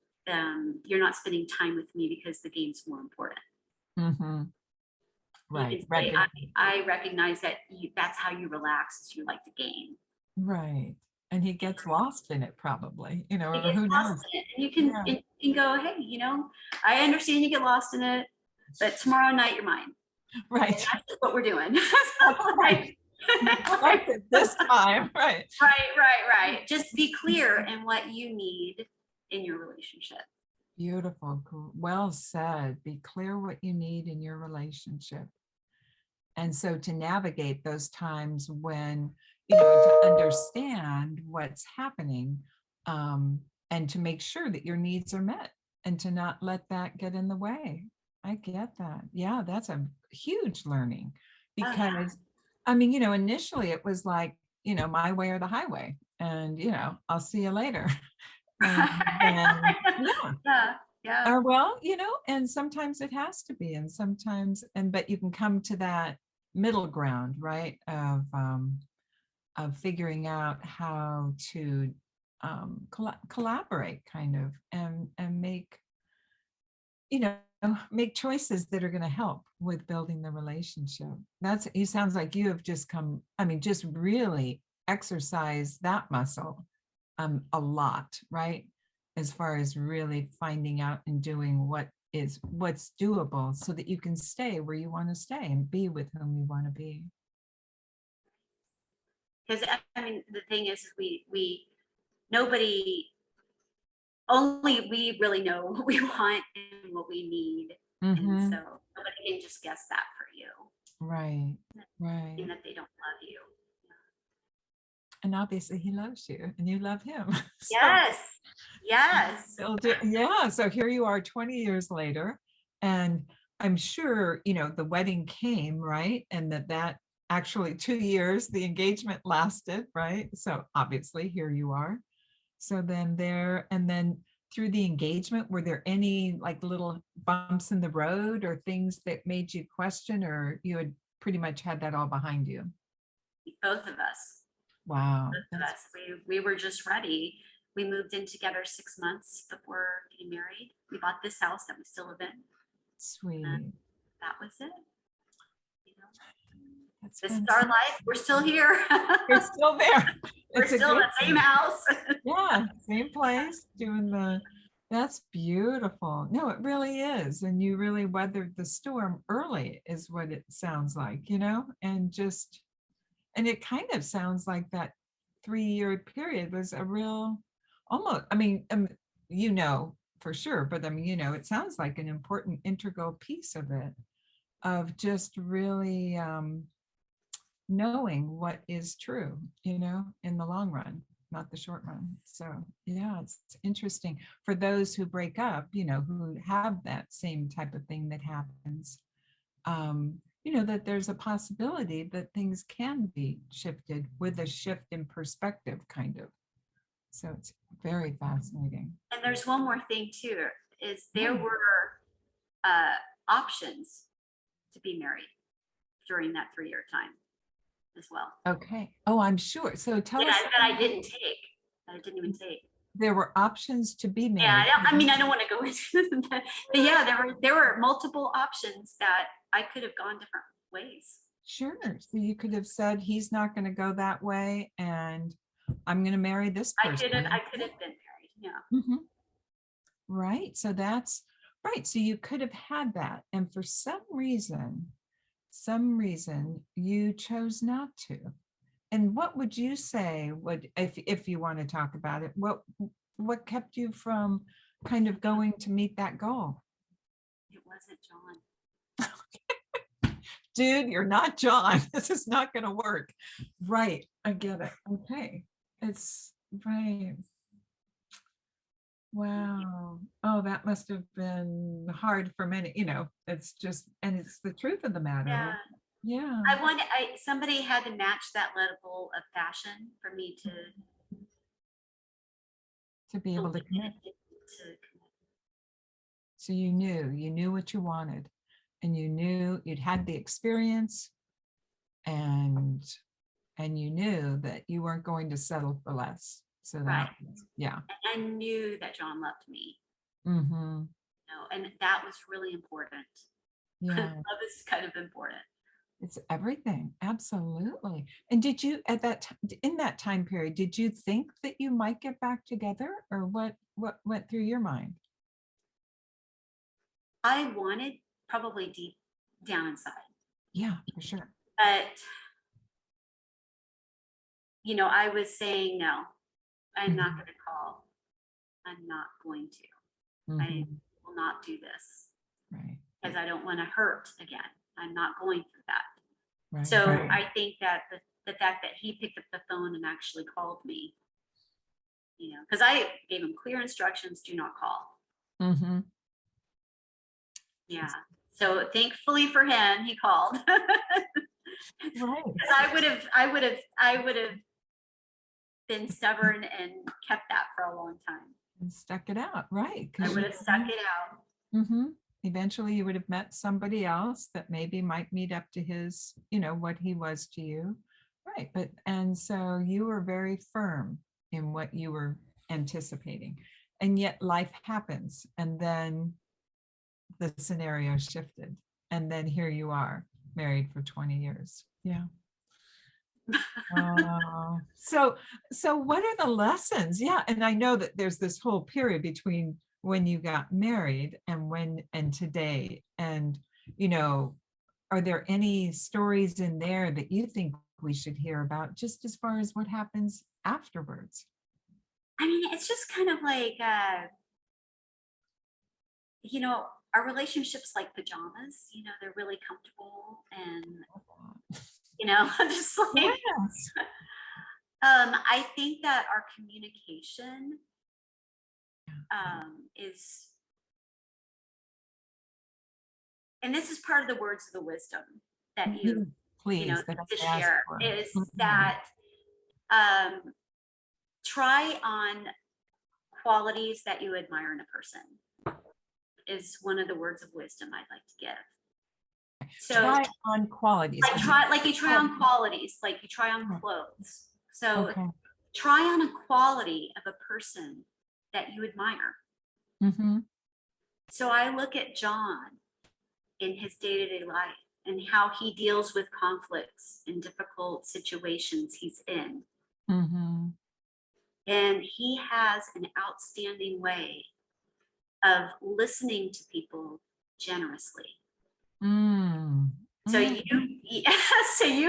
you're not spending time with me because the game's more important. Mm-hmm. Right. You can say, I recognize that that's how you relax, is you like the game. Right. And he gets lost in it probably, or It who gets lost knows? in it. And you can go, hey, I understand you get lost in it, but tomorrow night you're mine. Right. That's what we're doing. Right. Like this time. Right. Right. Just be clear in what you need in your relationship. Beautiful. Well said. Be clear what you need in your relationship. And so to navigate those times when, to understand what's happening, and to make sure that your needs are met and to not let that get in the way. I get that. Yeah, that's a huge learning because, initially it was like, my way or the highway and, I'll see you later. And then, yeah. Or well, and sometimes it has to be, and sometimes, but you can come to that middle ground, right? Of figuring out how to collaborate kind of and make, make choices that are going to help with building the relationship. It sounds like you have just just really exercise that muscle a lot, right? As far as really finding out and doing what's doable so that you can stay where you want to stay and be with whom you want to be. Because the thing is, only we really know what we want and what we need. Mm-hmm. And so nobody can just guess that for you. Right. And that they don't love you. And obviously he loves you and you love him. Yes. Yeah. So here you are 20 years later. And I'm sure, the wedding came, right? And that actually 2 years, the engagement lasted, right? So obviously here you are. So then through the engagement, were there any like little bumps in the road or things that made you question, or you had pretty much had that all behind you? Both of us. Wow. Both of us. We were just ready. We moved in together 6 months before getting married. We bought this house that we still live in. Sweet. And that was it. This is our life. We're still here. We're still there. We're still in the same house. Yeah, same place, that's beautiful. No, it really is. And you really weathered the storm early is what it sounds like, and it kind of sounds like that 3-year period was a real, almost, for sure, but it sounds like an important integral piece of it, of just really knowing what is true, in the long run, not the short run. So yeah, it's interesting for those who break up, who have that same type of thing that happens, that there's a possibility that things can be shifted with a shift in perspective, kind of. So it's very fascinating. And there's one more thing too, is there were options to be married during that 3-year time as well. Okay. Oh, I'm sure. So tell us. That I didn't even take. There were options to be married. Yeah, I don't want to go into that. But yeah, there were multiple options that I could have gone different ways. Sure. So you could have said, he's not going to go that way and I'm going to marry this person. I could have been married. Yeah. Mm-hmm. Right. So that's right. So you could have had that. And for some reason you chose not to. And what would you say if you want to talk about it, what kept you from kind of going to meet that goal? It wasn't John. dude, you're not John. This is not going to work. Right. I get it. Okay. It's right. Wow. Oh, that must have been hard for many, it's just, and it's the truth of the matter. Yeah. Yeah. Somebody had to match that level of passion for me To be able to commit. to So you knew what you wanted, and you knew you'd had the experience, and you knew that you weren't going to settle for less. So right. yeah. And I knew that John loved me. Mm-hmm. And that was really important. Yeah. Love is kind of important. It's everything. Absolutely. And did you in that time period, did you think that you might get back together, or what went through your mind? I wanted, probably deep down inside, Yeah, for sure. but I was saying no. I'm not going to call. I'm not going to. I Mm-hmm. will not do this Right. because I don't want to hurt again. I'm not going through that. Right. So Right. I think that the fact that he picked up the phone and actually called me, because I gave him clear instructions, do not call. Mm-hmm. Yeah. So thankfully for him, he called. Right. Because I would have been stubborn and kept that for a long time. And stuck it out. Right. I would have stuck it out. Mm-hmm. Eventually you would have met somebody else that maybe might meet up to his, what he was to you. Right. And so you were very firm in what you were anticipating. And yet life happens. And then the scenario shifted. And then here you are, married for 20 years. Yeah. So what are the lessons? Yeah. And I know that there's this whole period between when you got married and today. And, are there any stories in there that you think we should hear about, just as far as what happens afterwards? I mean, it's just kind of like, our relationships like pajamas, they're really comfortable and, just like, Yes. I think that our communication is, and this is part of the words of the wisdom that you Please, that to I asked share, for. is Mhm. that try on qualities that you admire in a person, is one of the words of wisdom I'd like to give. So Try on qualities. you try on qualities, like you try on clothes. So Okay. try on a quality of a person that you admire. Mm-hmm. So I look at John in his day-to-day life and how he deals with conflicts and difficult situations he's in. Mm-hmm. And he has an outstanding way of listening to people generously. Mm. So you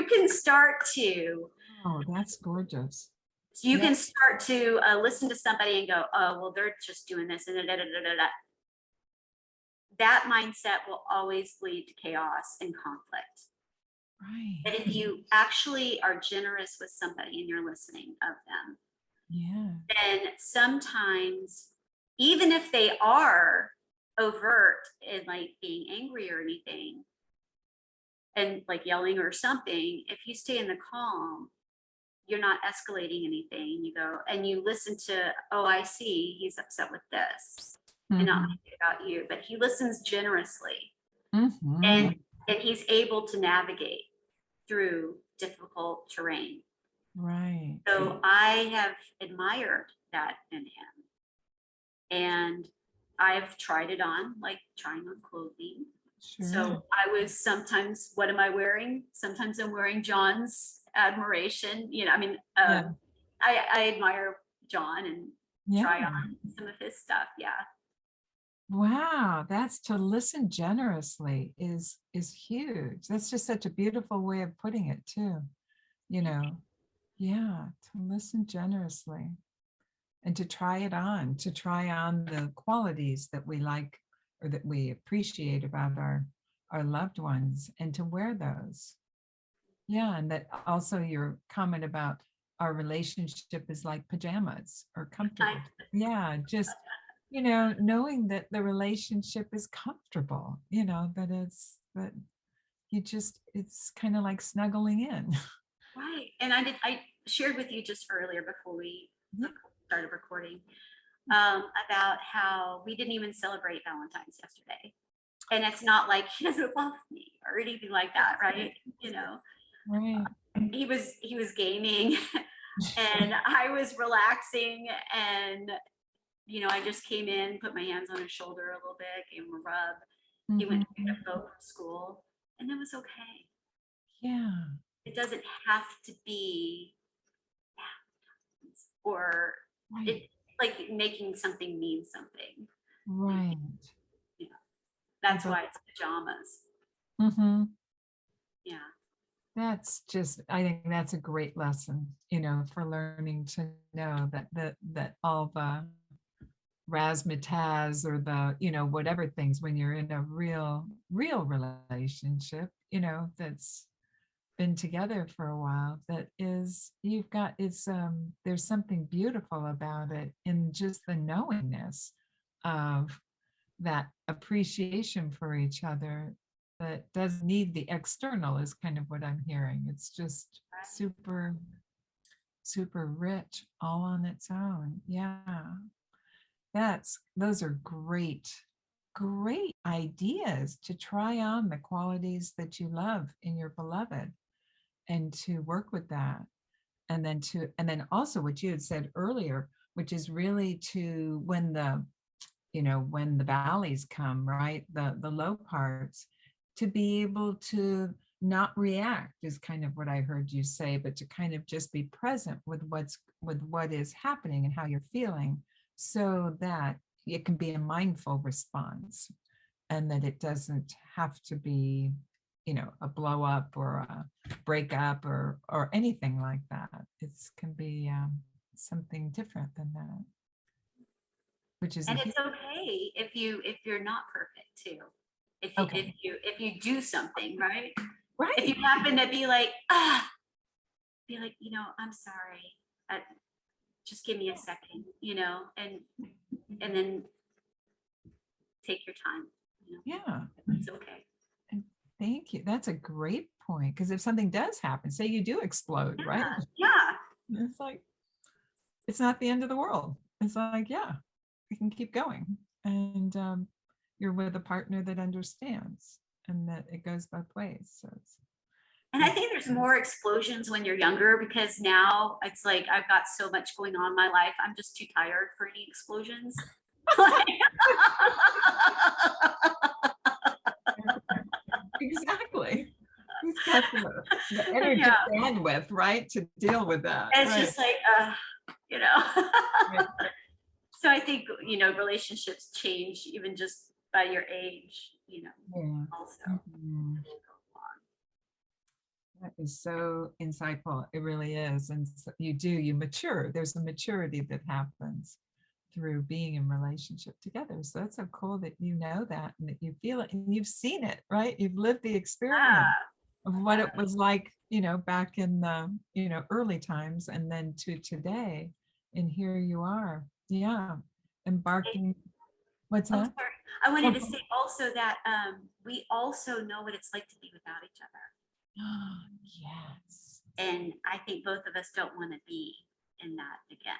can start to. Oh, that's gorgeous. So you can start to listen to somebody and go, oh, well, they're just doing this and da, da, da, da, da. That mindset will always lead to chaos and conflict. Right. But if you actually are generous with somebody and you're listening of them, then sometimes, even if they are overt and like being angry or anything and like yelling or something, if you stay in the calm, you're not escalating anything. You go and you listen to, oh, I see he's upset with this, and not about you, but he listens generously. Mm-hmm. And he's able to navigate through difficult terrain. Right. So I have admired that in him. And I've tried it on, like trying on clothing. Sure. So I was sometimes, what am I wearing? Sometimes I'm wearing John's admiration. I admire John and try on some of his stuff. Yeah. Wow, that's to listen generously is huge. That's just such a beautiful way of putting it too. Yeah, to listen generously and to try on the qualities that we like or that we appreciate about our our loved ones and to wear those. Yeah, and that also your comment about our relationship is like pajamas or I, comfortable. Yeah, just, knowing that the relationship is comfortable, that that you just, it's kind of like snuggling in. right. And I shared with you just earlier before we Yeah. started recording about how we didn't even celebrate Valentine's yesterday. And it's not like he doesn't love me or anything like that, right? You know, Right. he was gaming and I was relaxing, and I just came in, put my hands on his shoulder a little bit, gave him a rub. He went to pick Mhm. up Bo from school, and it was okay. Yeah. It doesn't have to be or Right. it like making something mean something. Right. You know, I that's bet. why it's pajamas. Mhm. Yeah. That's just, I think that's a great lesson, for learning to know that all the razzmatazz or the, whatever things when you're in a real relationship, that's been together for a while, that is, you've got, there's something beautiful about it in just the knowingness of that appreciation for each other that doesn't need the external, is kind of what I'm hearing. It's just super, super rich all on its own. Yeah. Those are great ideas to try on the qualities that you love in your beloved and to work with that. And then also what you had said earlier, which is really to, when the valleys come, right, the low parts, to be able to not react is kind of what I heard you say, but to kind of just be present with what is happening and how you're feeling, so that it can be a mindful response, and that it doesn't have to be, a blow up or a break up or anything like that. It can be something different than that, which is a And huge. it's okay if you're not perfect too. If you Okay. if you if you do something, right? If you Right. happen to be like, I'm sorry. Just give me a second, and then take your time. Yeah. It's okay. And thank you. That's a great point. Because if something does happen, say you do explode, right? Yeah. Yeah. It's like, it's not the end of the world. It's like, yeah, we can keep going. And you're with a partner that understands, and that it goes both ways. So And I it's think there's more explosions when you're younger because now it's like I've got so much going on in my life. I'm just too tired for any explosions. exactly. Who's got the energy Yeah. bandwidth, right, to deal with that, It's right? just like, you know. Right. So I think, relationships change even just by your age, Yeah. also. Mhm. That is so insightful. It really is. And you mature. There's a maturity that happens through being in relationship together. So that's so cool that you know that and that you feel it and you've seen it, right? You've lived the experience Yeah. of what it was like, back in the, early times, and then to today. And here you are. Yeah. Embarking. What's Oh, that? sorry. I wanted to Oh, say also that we also know what it's like to be without each other. yes. And I think both of us don't want to be in that again.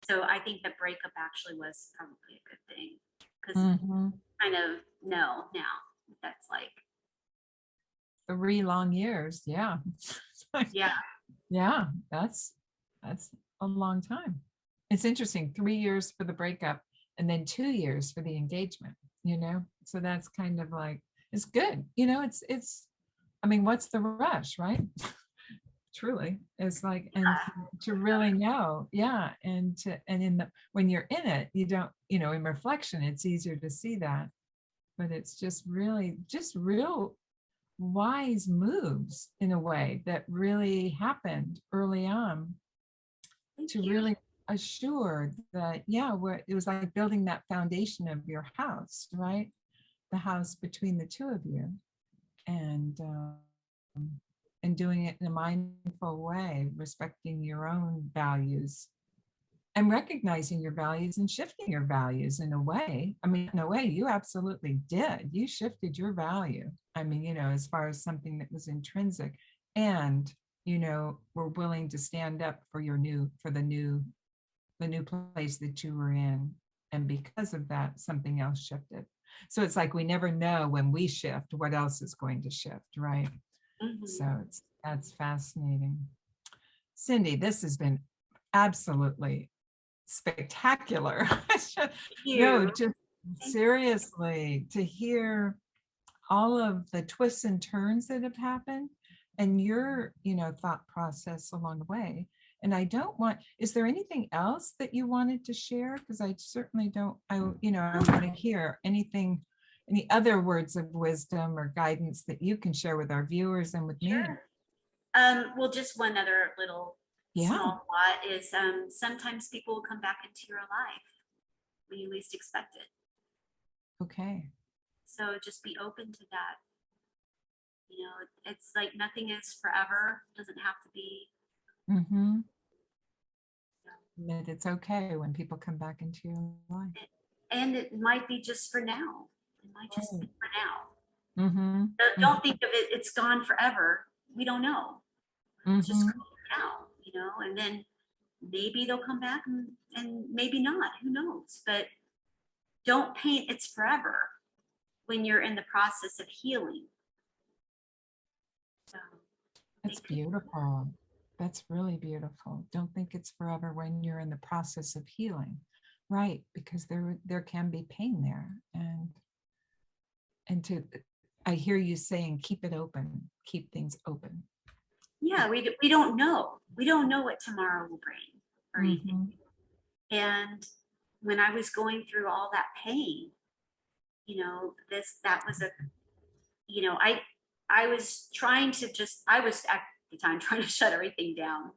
So I think the breakup actually was probably a good thing because Mhm. kind of know now what that's like. 3 long years. Yeah. Yeah. Yeah, that's a long time. It's interesting, 3 years for the breakup and then 2 years for the engagement, So that's kind of like, it's good. It's I mean, what's the rush, right? Truly. It's like, and to really know, yeah, and in the when you're in it, you don't, in reflection, it's easier to see that. But it's just really just real wise moves in a way that really happened early on, Thank to you. really assure that, yeah, where it was like building that foundation of your house, right? The house between the two of you. and doing it in a mindful way, respecting your own values and recognizing your values and shifting your values in a way. I mean, in a way, you absolutely did. You shifted your value. I mean, as far as something that was intrinsic, and were willing to stand up for the new place that you were in. And because of that, something else shifted. So it's like we never know when we shift what else is going to shift, right? So that's fascinating. Cindy, this has been absolutely spectacular. No, just seriously, to hear all of the twists and turns that have happened and your, thought process along the way. And I don't want, is there anything else that you wanted to share? Because I certainly don't, I want to hear anything, any other words of wisdom or guidance that you can share with our viewers and with me. Sure. Well, just one other little small thought is sometimes people will come back into your life when you least expect it. Okay. So just be open to that. It's like nothing is forever, doesn't have to be. Mm-hmm. That it's okay when people come back into your life. And it might be just for now. It might just be for now. Mm-hmm. Don't think of it, it's gone forever. We don't know. It's just now, and then maybe they'll come back and maybe not. Who knows? But don't paint it's forever when you're in the process of healing. So, that's beautiful. That's really beautiful. Don't think it's forever when you're in the process of healing, right? Because there can be pain there, and I hear you saying keep it open, keep things open. Yeah, we don't know. We don't know what tomorrow will bring or anything. And when I was going through all that pain, that was I was trying to I was at the time trying to shut everything down.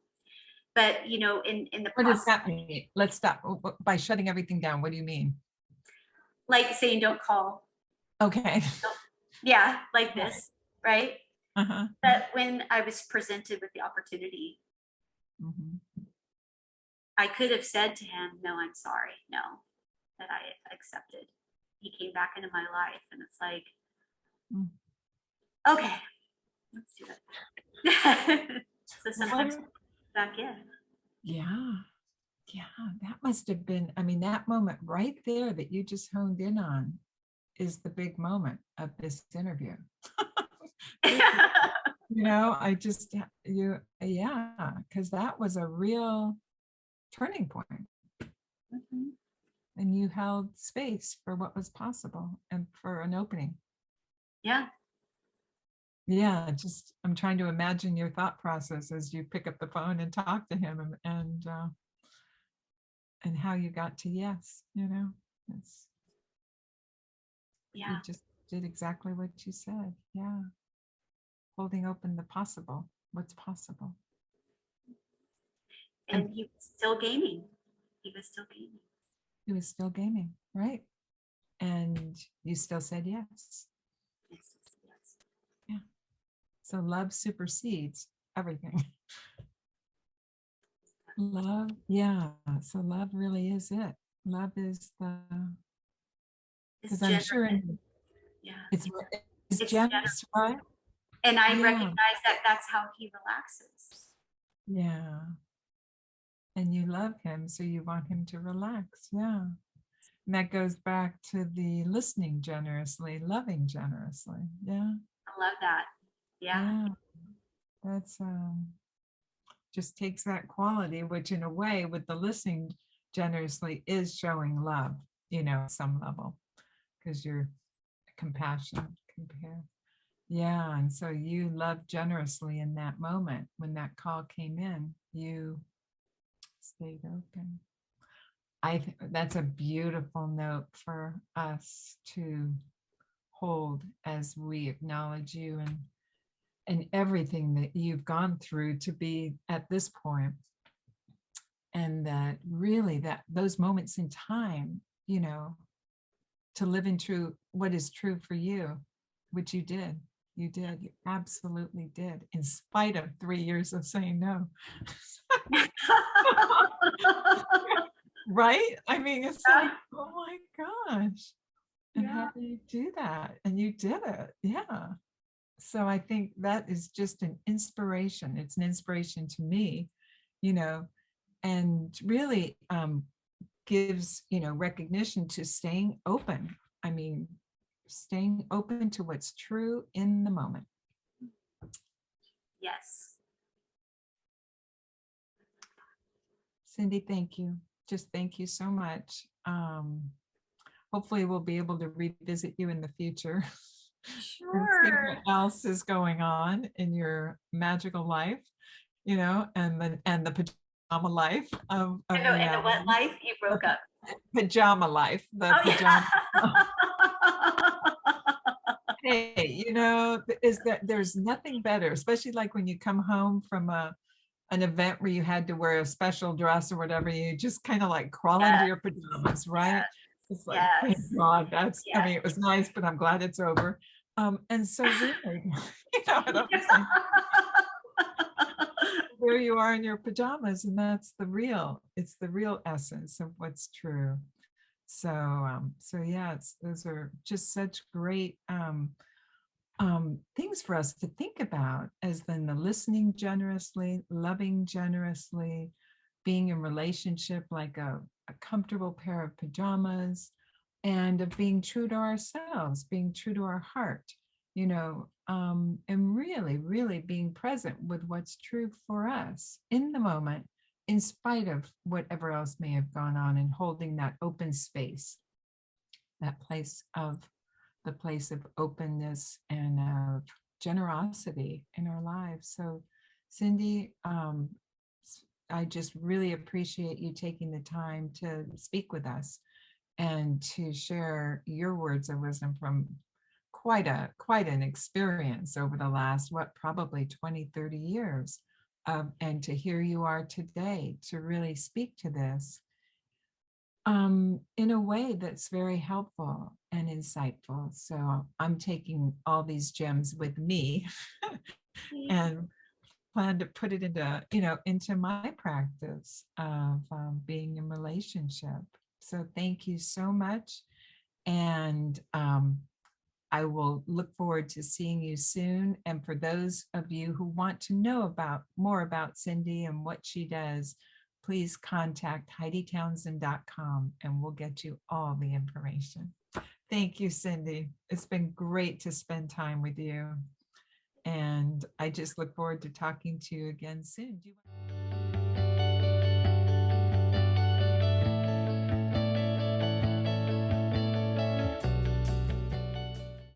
But, in the what does that mean? Let's stop. By shutting everything down, what do you mean? Like saying don't call. Okay. Yeah, like this, right? Uh-huh. But when I was presented with the opportunity, I could have said to him, no, I'm sorry, no, that I accepted. He came back into my life, and it's like, okay, let's do it. So sometimes back in. Yeah, that must have been, I mean, that moment right there that you just honed in on is the big moment of this interview. Because that was a real turning point. And you held space for what was possible and for an opening. Yeah. Just I'm trying to imagine your thought process as you pick up the phone and talk to him and how you got to yes. It's you just did exactly what you said. Yeah. Holding open the possible, what's possible. And he was still gaming. He was still gaming, right? And you still said yes. Yes. Yeah. So love supersedes everything. Love, yeah. So love really is it. Love is because I'm sure it's generous, right? And I recognize that that's how he relaxes. Yeah. And you love him, so you want him to relax. Yeah. And that goes back to the listening generously, loving generously. Yeah. I love that. Yeah. That's just takes that quality, which in a way with the listening generously is showing love, at some level, because you're compassionate. Yeah. And so you love generously in that moment when that call came in, you stayed open. That's a beautiful note for us to hold as we acknowledge you and everything that you've gone through to be at this point. And that really that those moments in time, to live in what is true for you, which you did. You did. You absolutely did, in spite of 3 years of saying no. Right? I mean, it's like, oh my gosh. And how Yeah. do you do that? And you did it. Yeah. So I think that is just an inspiration. It's an inspiration to me, you know, and really gives, recognition to staying open. I mean, staying open to what's true in the moment. Yes. Cindy, thank you. Just thank you so much. Hopefully we'll be able to revisit you in the future and see Sure. what else is going on in your magical life, and the pajama life And of the what reality. life? You The broke up. pajama life, the Oh pajama. yeah. Hey, is that there's nothing better, especially like when you come home from an event where you had to wear a special dress or whatever, you just kind of like crawl into Yes. your pajamas, right? Yes. It's like, thank Yes. God, I Yes. mean, it was nice, but I'm glad it's over. And so really, you know what I'm saying? There you are in your pajamas, and it's the real essence of what's true. So yeah, those are just such great things for us to think about, as then the listening generously, loving generously, being in relationship like a comfortable pair of pajamas, and of being true to ourselves, being true to our heart, and really, really being present with what's true for us in the moment, in spite of whatever else may have gone on, and holding that open space, that place of the place of openness and of generosity in our lives. So, Cindy, I just really appreciate you taking the time to speak with us and to share your words of wisdom from quite an experience over the last, what, probably 20, 30 years. And to hear you are today to really speak to this in a way that's very helpful and insightful. So I'm taking all these gems with me and plan to put it into my practice of being in relationship. So thank you so much. And I will look forward to seeing you soon. And for those of you who want to know more about Cindy and what she does, please contact HeidiTownsend.com and we'll get you all the information. Thank you, Cindy. It's been great to spend time with you. And I just look forward to talking to you again soon.